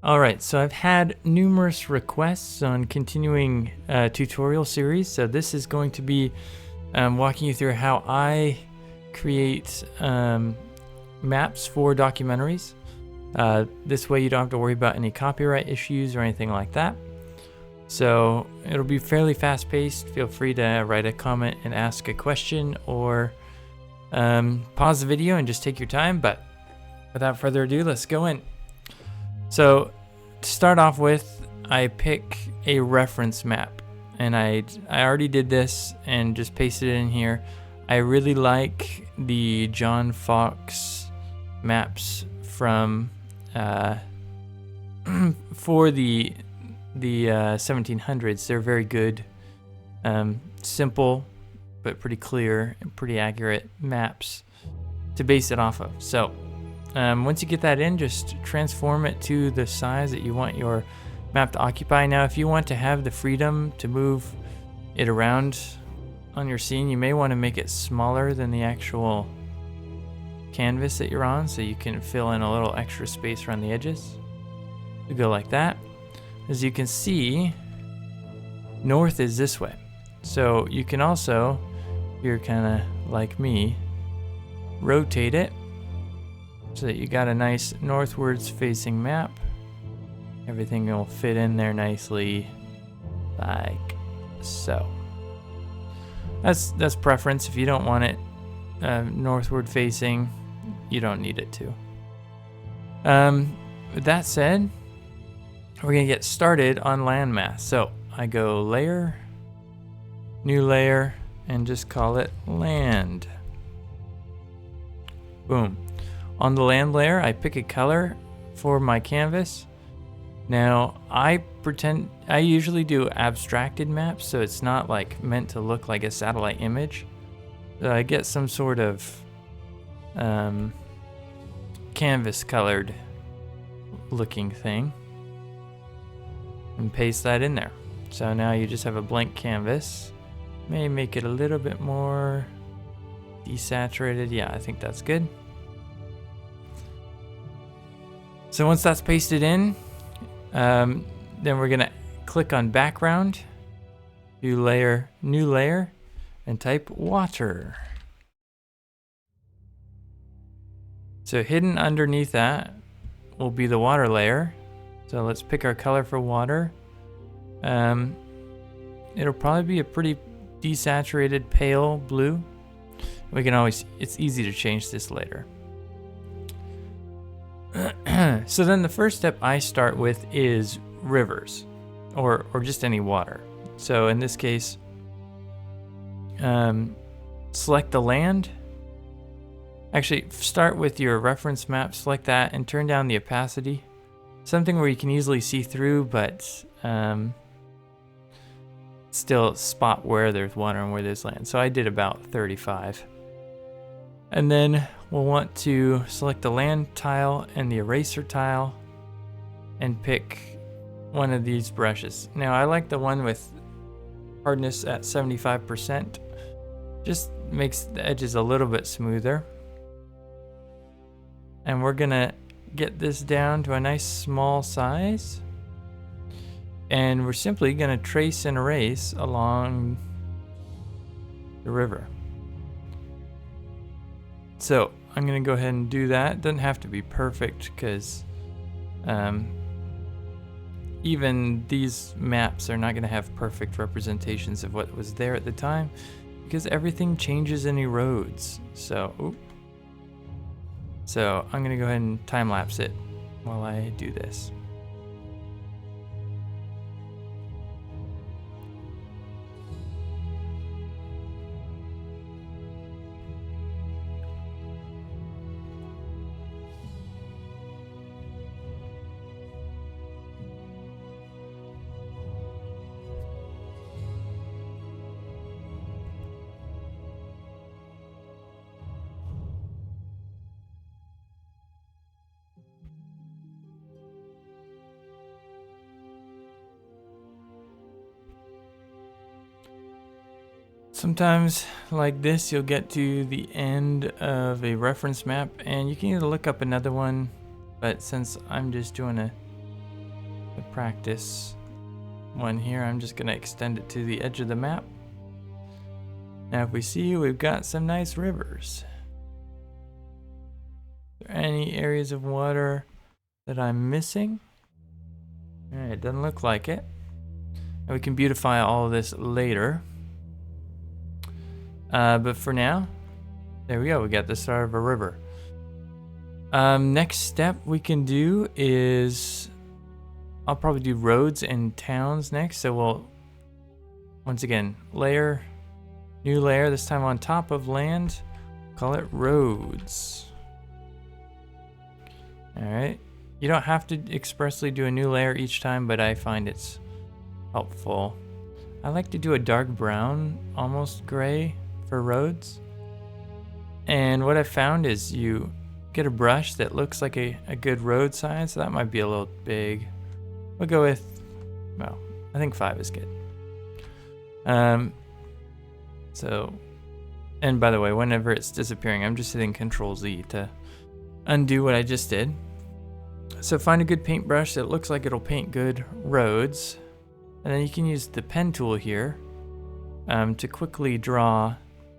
Alright, so I've had numerous requests on continuing tutorial series, so this is going to be walking you through how I create maps for documentaries. This way you don't have to worry about any copyright issues or anything like that. So it'll be fairly fast-paced. Feel free to write a comment and ask a question, or pause the video and just take your time, but without further ado, let's go in. So to start off with, I pick a reference map, and I already did this and just pasted it in here. I really like the John Fox maps from for the 1700s. They're very good, simple but pretty clear and pretty accurate maps to base it off of. So once you get that in, just transform it to the size that you want your map to occupy. Now, if you want to have the freedom to move it around on your scene, you may want to make it smaller than the actual canvas that you're on, so you can fill in a little extra space around the edges. You go like that. As you can see, north is this way. So you can also, if you're kind of like me, rotate it so that you got a nice northwards facing map. Everything will fit in there nicely, like so. That's preference. If you don't want it northward facing, you don't need it to. With that said, we're gonna get started on landmass. So I go layer, new layer, and just call it land. Boom. On the land layer, I pick a color for my canvas. Now, I usually do abstracted maps, so it's not like meant to look like a satellite image. So I get some sort of canvas colored looking thing and paste that in there. So now you just have a blank canvas. May make it a little bit more desaturated. Yeah, I think that's good. So once that's pasted in, then we're gonna click on background, do layer, new layer, and type water. So hidden underneath that will be the water layer. So let's pick our color for water. It'll probably be a pretty desaturated pale blue. We can always, it's easy to change this later. So then the first step I start with is rivers, or just any water. So in this case, select the land. Actually, start with your reference map, select that, and turn down the opacity. Something where you can easily see through, but still spot where there's water and where there's land. So I did about 35. And then we'll want to select the land tile and the eraser tile and pick one of these brushes. Now I like the one with hardness at 75%. Just makes the edges a little bit smoother. And we're gonna get this down to a nice small size. And we're simply gonna trace and erase along the river. So I'm gonna go ahead and do that. Doesn't have to be perfect, because even these maps are not gonna have perfect representations of what was there at the time, because everything changes and erodes. So I'm gonna go ahead and time lapse it while I do this. Sometimes, like this, you'll get to the end of a reference map and you can either look up another one, but since I'm just doing a practice one here. I'm just going to extend it to the edge of the map. Now if we see, we've got some nice rivers. Are there any areas of water that I'm missing? Alright, it doesn't look like it. And we can beautify all of this later. But for now, there we go. We got the start of a river. Next step we can do is, I'll probably do roads and towns next. So we'll, once again, layer, new layer, this time on top of land, call it roads. All right. You don't have to expressly do a new layer each time, but I find it's helpful. I like to do a dark brown, almost gray for roads. And what I found is you get a brush that looks like a good road size. So that might be a little big. We'll go with, well, I think 5 is good. So, and by the way, whenever it's disappearing, I'm just hitting Control Z to undo what I just did. So find a good paintbrush that looks like it'll paint good roads. And then you can use the pen tool here to quickly draw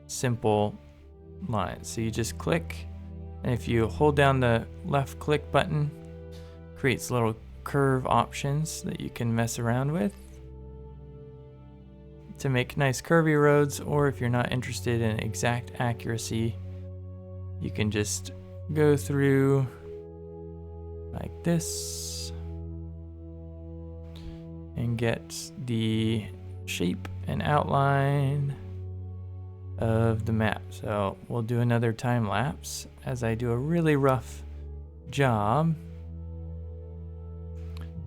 simple lines. So you just click, and if you hold down the left click button, it creates little curve options that you can mess around with to make nice curvy roads. Or if you're not interested in exact accuracy, you can just go through like this and get the shape and outline of the map. So we'll do another time lapse as I do a really rough job.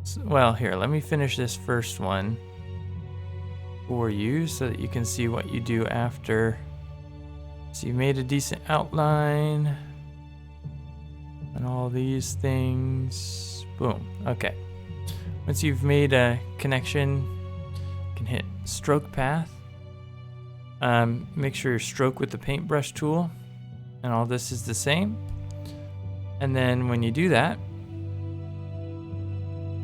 So, well, here, let me finish this first one for you so that you can see what you do after. So you made a decent outline and all these things. Boom. Okay. Once you've made a connection, you can hit stroke path. Make sure you stroke with the paintbrush tool, and all this is the same. And then when you do that,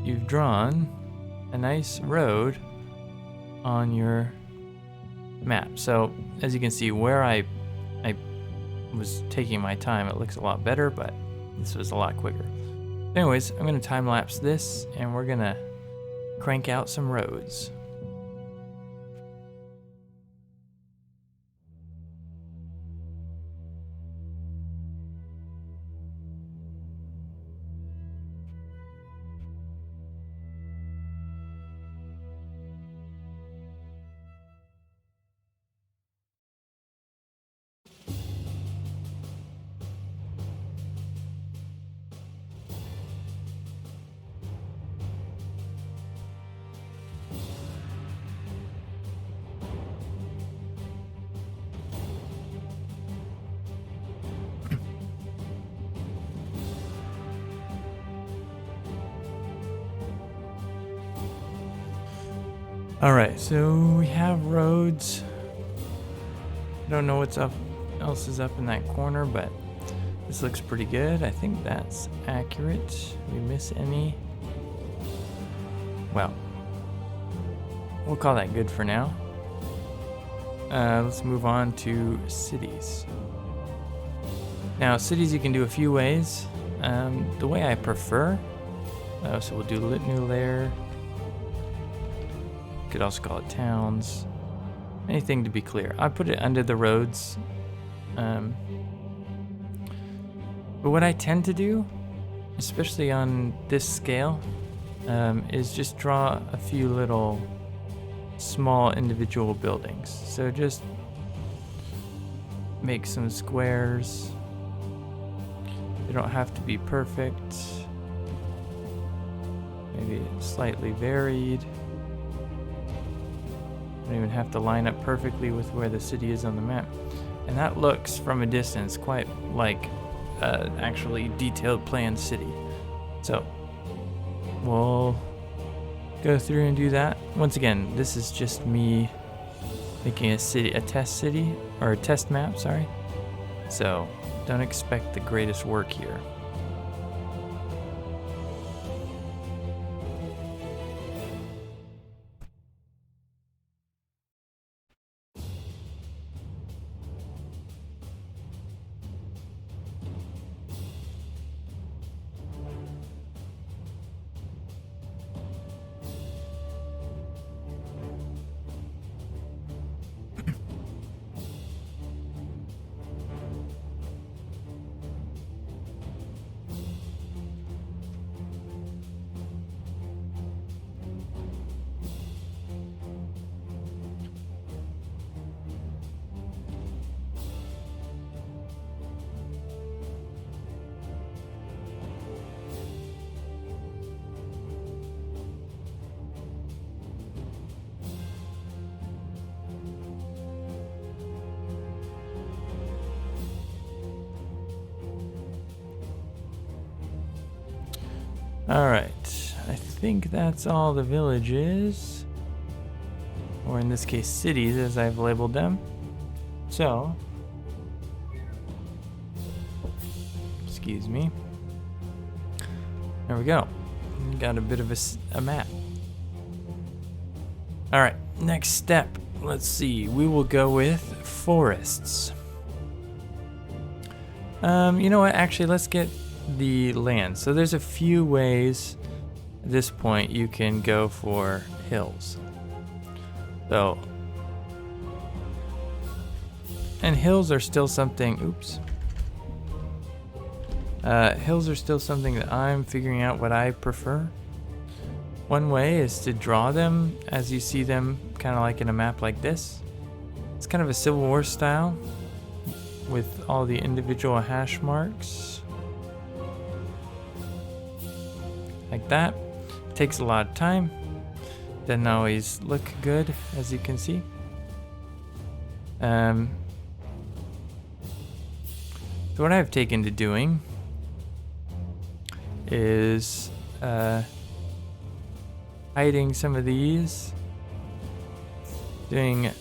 you've drawn a nice road on your map. So as you can see, where I was taking my time, it looks a lot better, but this was a lot quicker. Anyways, I'm going to time lapse this, and we're going to crank out some roads. Alright, so we have roads. I don't know what's else is up in that corner, but this looks pretty good. I think that's accurate. Did we miss any? Well, we'll call that good for now. Let's move on to cities. Now, cities you can do a few ways. The way I prefer, so we'll do lit new layer. Could also call it towns. Anything to be clear. I put it under the roads. But what I tend to do, especially on this scale, is just draw a few little small individual buildings. So just make some squares. They don't have to be perfect. Maybe slightly varied. Don't even have to line up perfectly with where the city is on the map. And that looks from a distance quite like actually detailed planned city. So we'll go through and do that. Once again, this is just me making a test city, or a test map, sorry. So don't expect the greatest work here. Alright, I think that's all the villages, or in this case cities as I've labeled them. So, excuse me, there we go, got a bit of a map. Alright, next step, let's see, we will go with forests. You know what, actually let's get the land. So there's a few ways at this point you can go for hills. So, and hills are still something, oops. Hills are still something that I'm figuring out what I prefer. One way is to draw them as you see them, kind of like in a map like this. It's kind of a Civil War style with all the individual hash marks. Like that. Takes a lot of time. Doesn't always look good, as you can see. So what I've taken to doing is hiding some of these. Doing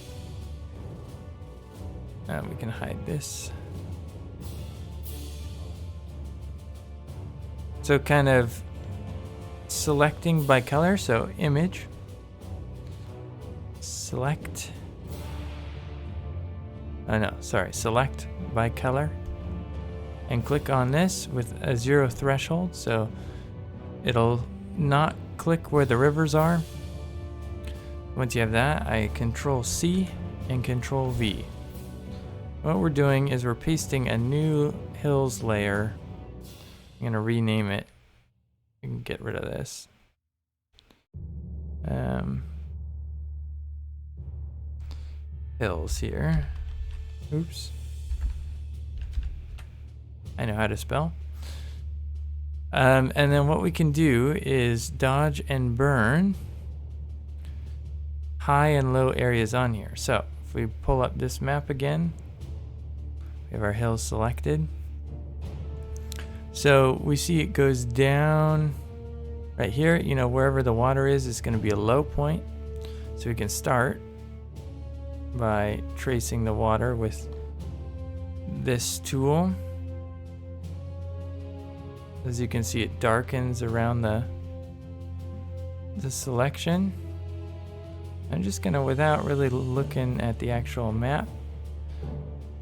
we can hide this. So kind of selecting by color, so image, select, select by color, and click on this with a 0 threshold, so it'll not click where the rivers are. Once you have that, I Control C and Control V. What we're doing is we're pasting a new hills layer. I'm going to rename it. You can get rid of this. Hills here. Oops. I know how to spell. And then what we can do is dodge and burn high and low areas on here. So if we pull up this map again, we have our hills selected. So we see it goes down right here, you know, wherever the water is going to be a low point. So we can start by tracing the water with this tool. As you can see, it darkens around the selection. I'm just gonna, without really looking at the actual map,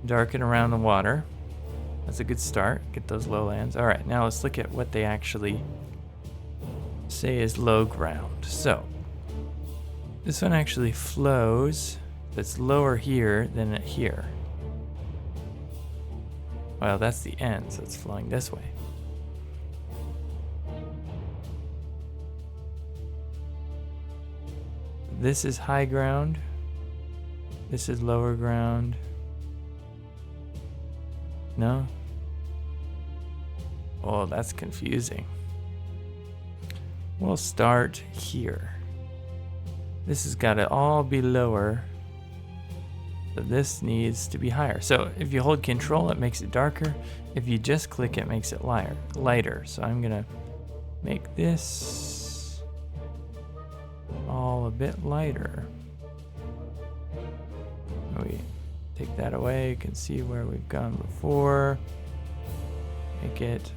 darken around the water. That's a good start. Get those lowlands. All right, now let's look at what they actually say is low ground. So this one actually flows. It's lower here than here. Well, that's the end, so it's flowing this way. This is high ground. This is lower ground. No? Oh, that's confusing. We'll start here. This has got to all be lower. So this needs to be higher. So if you hold Control, it makes it darker. If you just click, it makes it lighter. So I'm gonna make this all a bit lighter. We take that away. You can see where we've gone before. Make it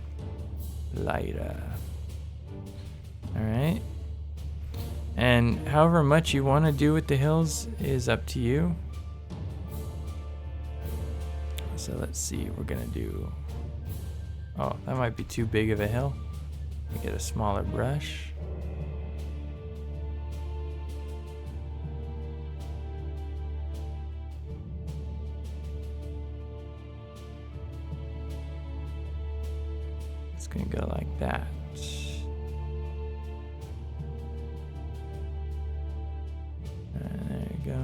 lighter. All right. And however much you want to do with the hills is up to you. So let's see, we're gonna do, oh, that might be too big of a hill. Let me get a smaller brush. It's gonna go like that. And there you go.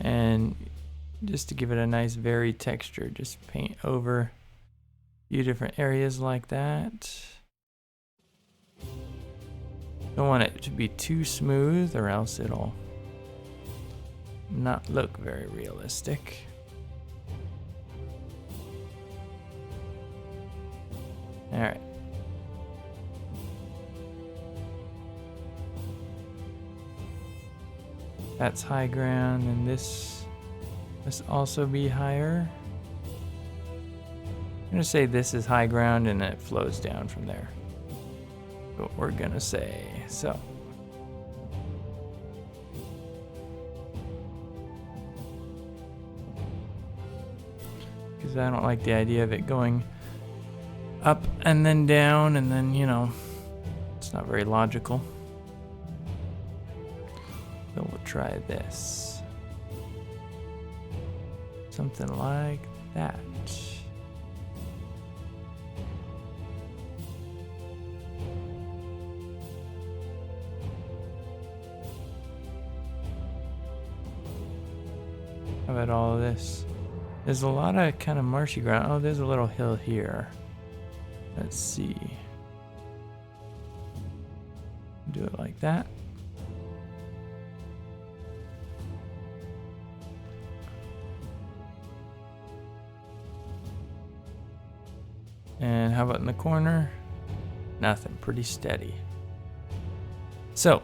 And just to give it a nice varied texture, just paint over a few different areas like that. Don't want it to be too smooth or else it'll not look very realistic. All right. That's high ground, and this must also be higher. I'm gonna say this is high ground and it flows down from there. What we're gonna say. So because I don't like the idea of it going up and then down and then, you know, it's not very logical. So we'll try this. Something like that. How about all of this? There's a lot of kind of marshy ground. Oh, there's a little hill here. Let's see. Do it like that. And how about in the corner? Nothing, pretty steady. So,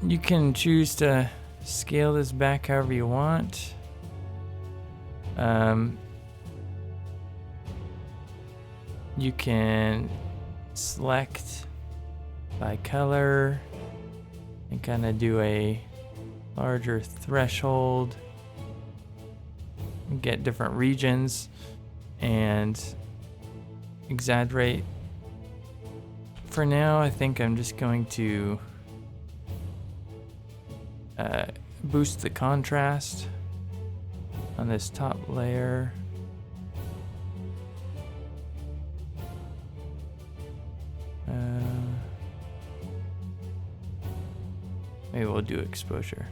you can choose to scale this back however you want. You can select by color and kind of do a larger threshold and get different regions and exaggerate. For now, I think I'm just going to boost the contrast on this top layer. Maybe we'll do exposure.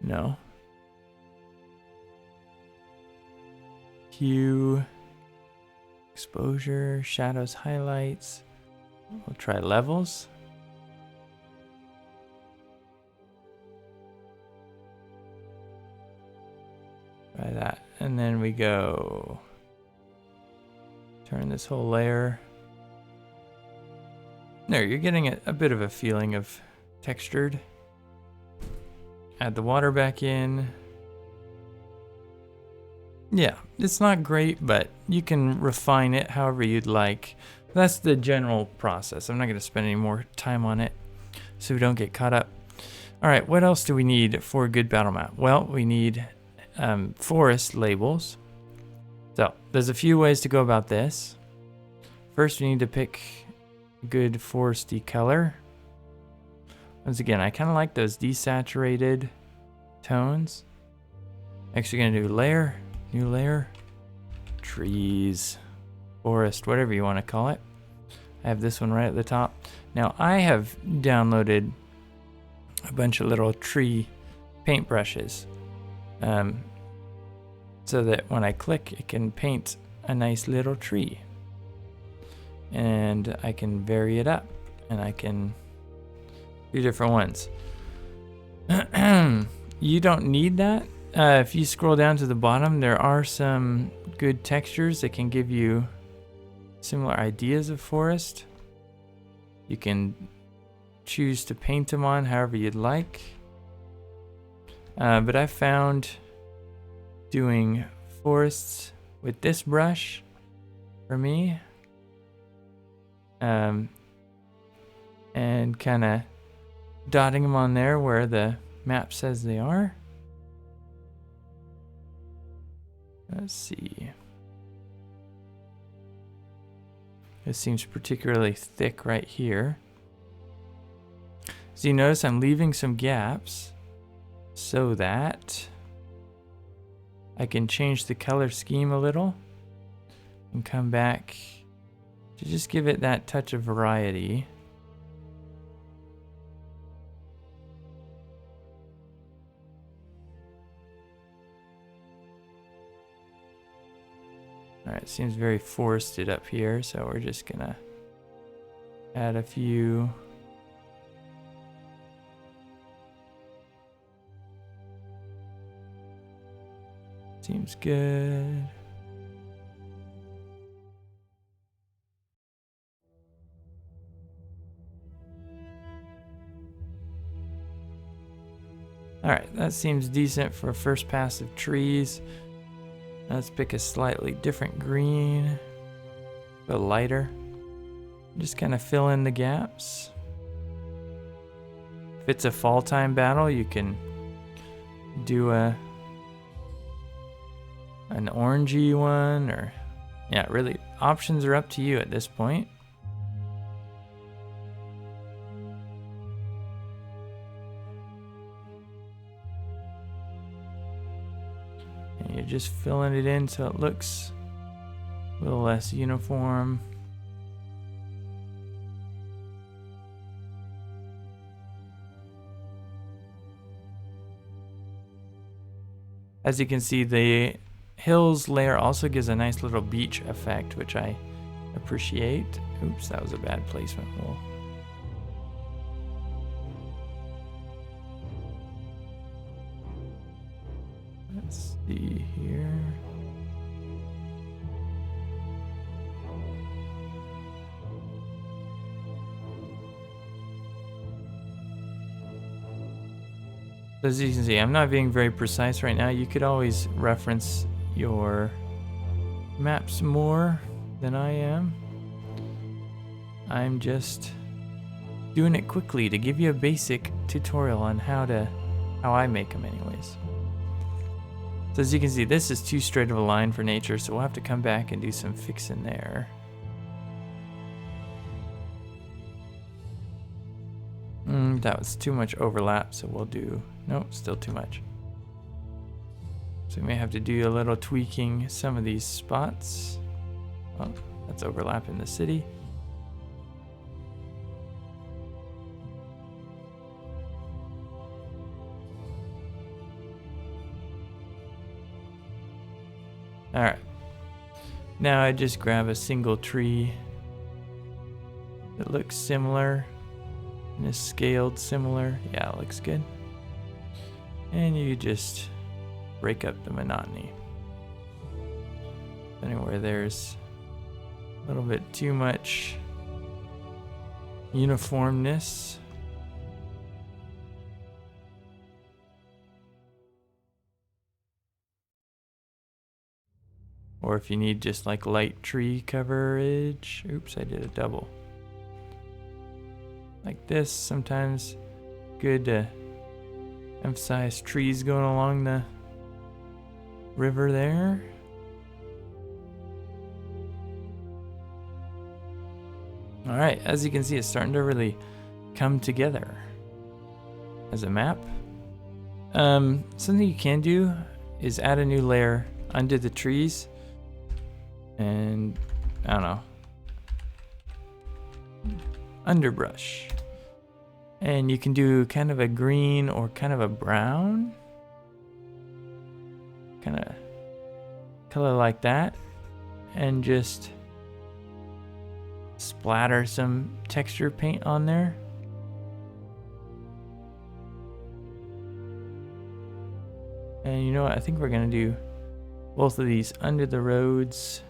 No. Hue, exposure, shadows, highlights. We'll try levels. Try that. And then we go turn this whole layer. There, you're getting a bit of a feeling of textured. Add the water back in. Yeah, it's not great, but you can refine it however you'd like. That's the general process. I'm not going to spend any more time on it so we don't get caught up. All right, what else do we need for a good battle map? Well, we need forest labels. So there's a few ways to go about this. First, we need to pick a good foresty color. Once again, I kind of like those desaturated tones. Next, we're going to do layer, new layer, trees, forest, whatever you want to call it. I have this one right at the top. Now, I have downloaded a bunch of little tree paintbrushes so that when I click, it can paint a nice little tree. And I can vary it up, and I can do different ones. You don't need that. If you scroll down to the bottom, there are some good textures that can give you similar ideas of forest. You can choose to paint them on however you'd like. But I found doing forests with this brush for me, and kind of dotting them on there where the map says they are. Let's see. This seems particularly thick right here. So you notice I'm leaving some gaps so that I can change the color scheme a little and come back to just give it that touch of variety. Alright, seems very forested up here, so we're just gonna add a few Seems good. Alright, that seems decent for a first pass of trees. Let's pick a slightly different green. A lighter. Just kind of fill in the gaps. If it's a fall time battle, you can do an orangey one, or yeah, really, options are up to you at this point. And you're just filling it in so it looks a little less uniform. As you can see, the hills layer also gives a nice little beach effect, which I appreciate. Oops, that was a bad placement. Let's see here. As you can see, I'm not being very precise right now. You could always reference your maps more than I am. I'm just doing it quickly to give you a basic tutorial on how I make them anyways. So as you can see, this is too straight of a line for nature, so we'll have to come back and do some fixing there. That was too much overlap, so we'll do... Nope, still too much. So we may have to do a little tweaking some of these spots. Well, that's overlap in the city. Alright. Now I just grab a single tree that looks similar and is scaled similar. Yeah, it looks good. And you just break up the monotony. Anywhere there's a little bit too much uniformness. Or if you need just like light tree coverage. Oops, I did a double. Like this, sometimes good to emphasize trees going along the river there. Alright, as you can see, it's starting to really come together as a map. Something you can do is add a new layer under the trees. And I don't know, underbrush. And you can do kind of a green or kind of a brown. Kind of color like that. And just splatter some texture paint on there. And you know what? I think we're going to do both of these under the roads.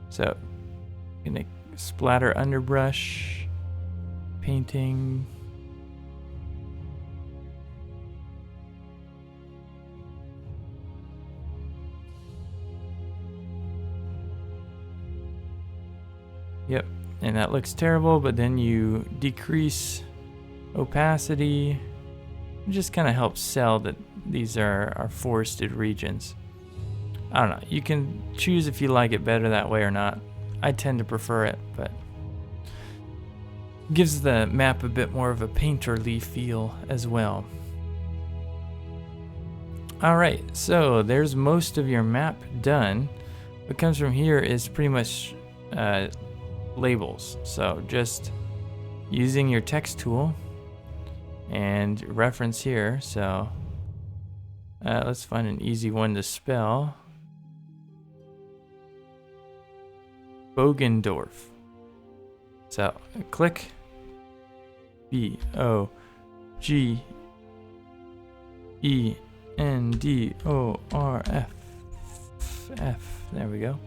So, gonna splatter underbrush, painting. Yep, and that looks terrible, but then you decrease opacity. It just kind of helps sell that these are forested regions. I don't know, you can choose if you like it better that way or not. I tend to prefer it, but gives the map a bit more of a painterly feel as well. Alright, so there's most of your map done. What comes from here is pretty much labels. So just using your text tool and reference here. So let's find an easy one to spell. Bogendorf. So click B-O-G-E-N-D-O-R-F. F. There we go.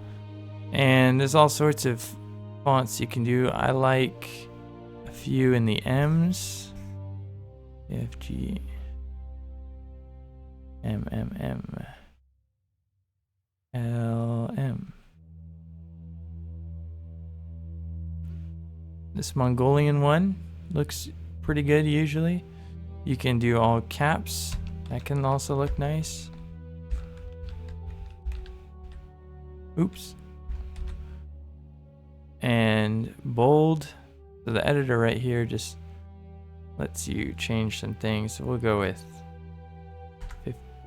And there's all sorts of fonts you can do. I like a few in the M's. F, G, M, M, M, L, M. This Mongolian one looks pretty good usually. You can do all caps. That can also look nice. Oops. And bold. So the editor right here just lets you change some things. So we'll go with,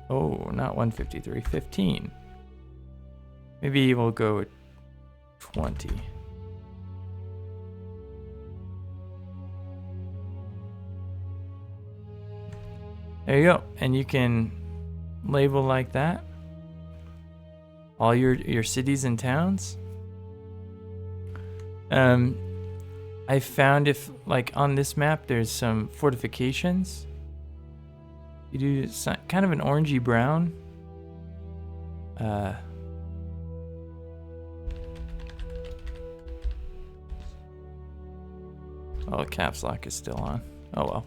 not 153, 15. Maybe we'll go with 20. There you go. And you can label like that all your cities and towns. I found if like on this map there's some fortifications, you do kind of an orangey brown. Caps lock is still on. Oh well.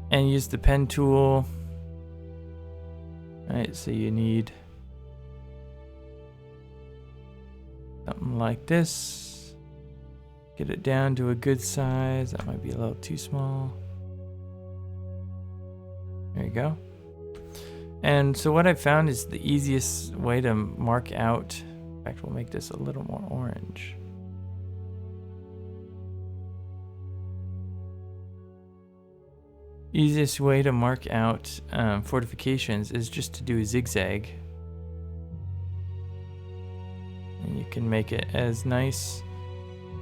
And use the pen tool. Alright, so you need something like this. Get it down to a good size. That might be a little too small. There you go. And so what I found is the easiest way to mark out, in fact, we'll make this a little more orange. Easiest way to mark out fortifications is just to do a zigzag. And you can make it as nice.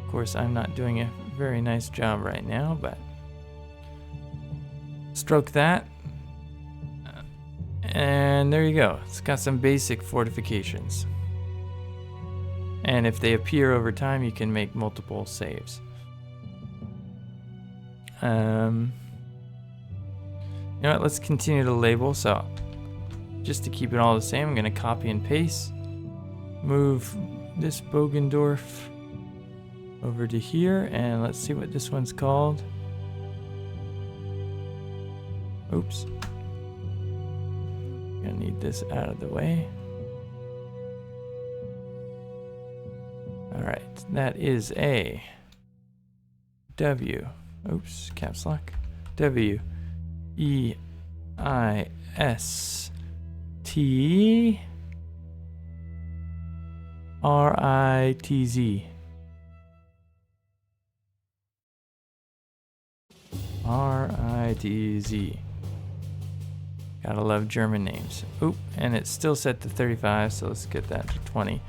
Of course, I'm not doing a very nice job right now, but stroke that. And there you go. It's got some basic fortifications. And if they appear over time, you can make multiple saves. You know what, let's continue to label. So just to keep it all the same, I'm going to copy and paste. Move this Bogendorf over to here, and let's see what this one's called. Oops. Gonna need this out of the way. Alright, that is a W. Oops, caps lock. W E I S T R I T Z. R I T Z. Gotta love German names. Oop, and it's still set to 35, so let's get that to 20.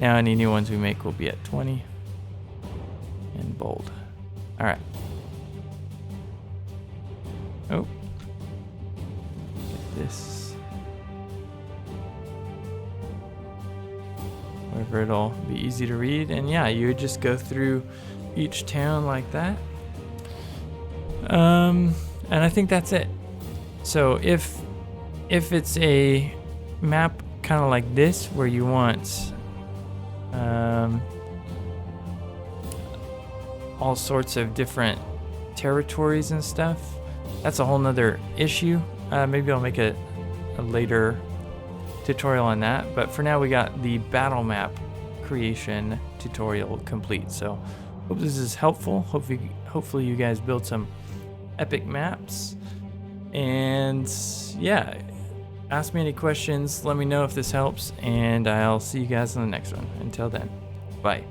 Now any new ones we make will be at 20. And bold. Alright. Oh. Get this. Wherever it'll be easy to read. And yeah, you would just go through each town like that. And I think that's it. So if it's a map kind of like this where you want all sorts of different territories and stuff, that's a whole nother issue. Maybe I'll make a later tutorial on that, but for now we got the battle map creation tutorial complete. So hope this is helpful. Hopefully you guys build some epic maps. And yeah, ask me any questions, let me know if this helps, and I'll see you guys in the next one. Until then, bye.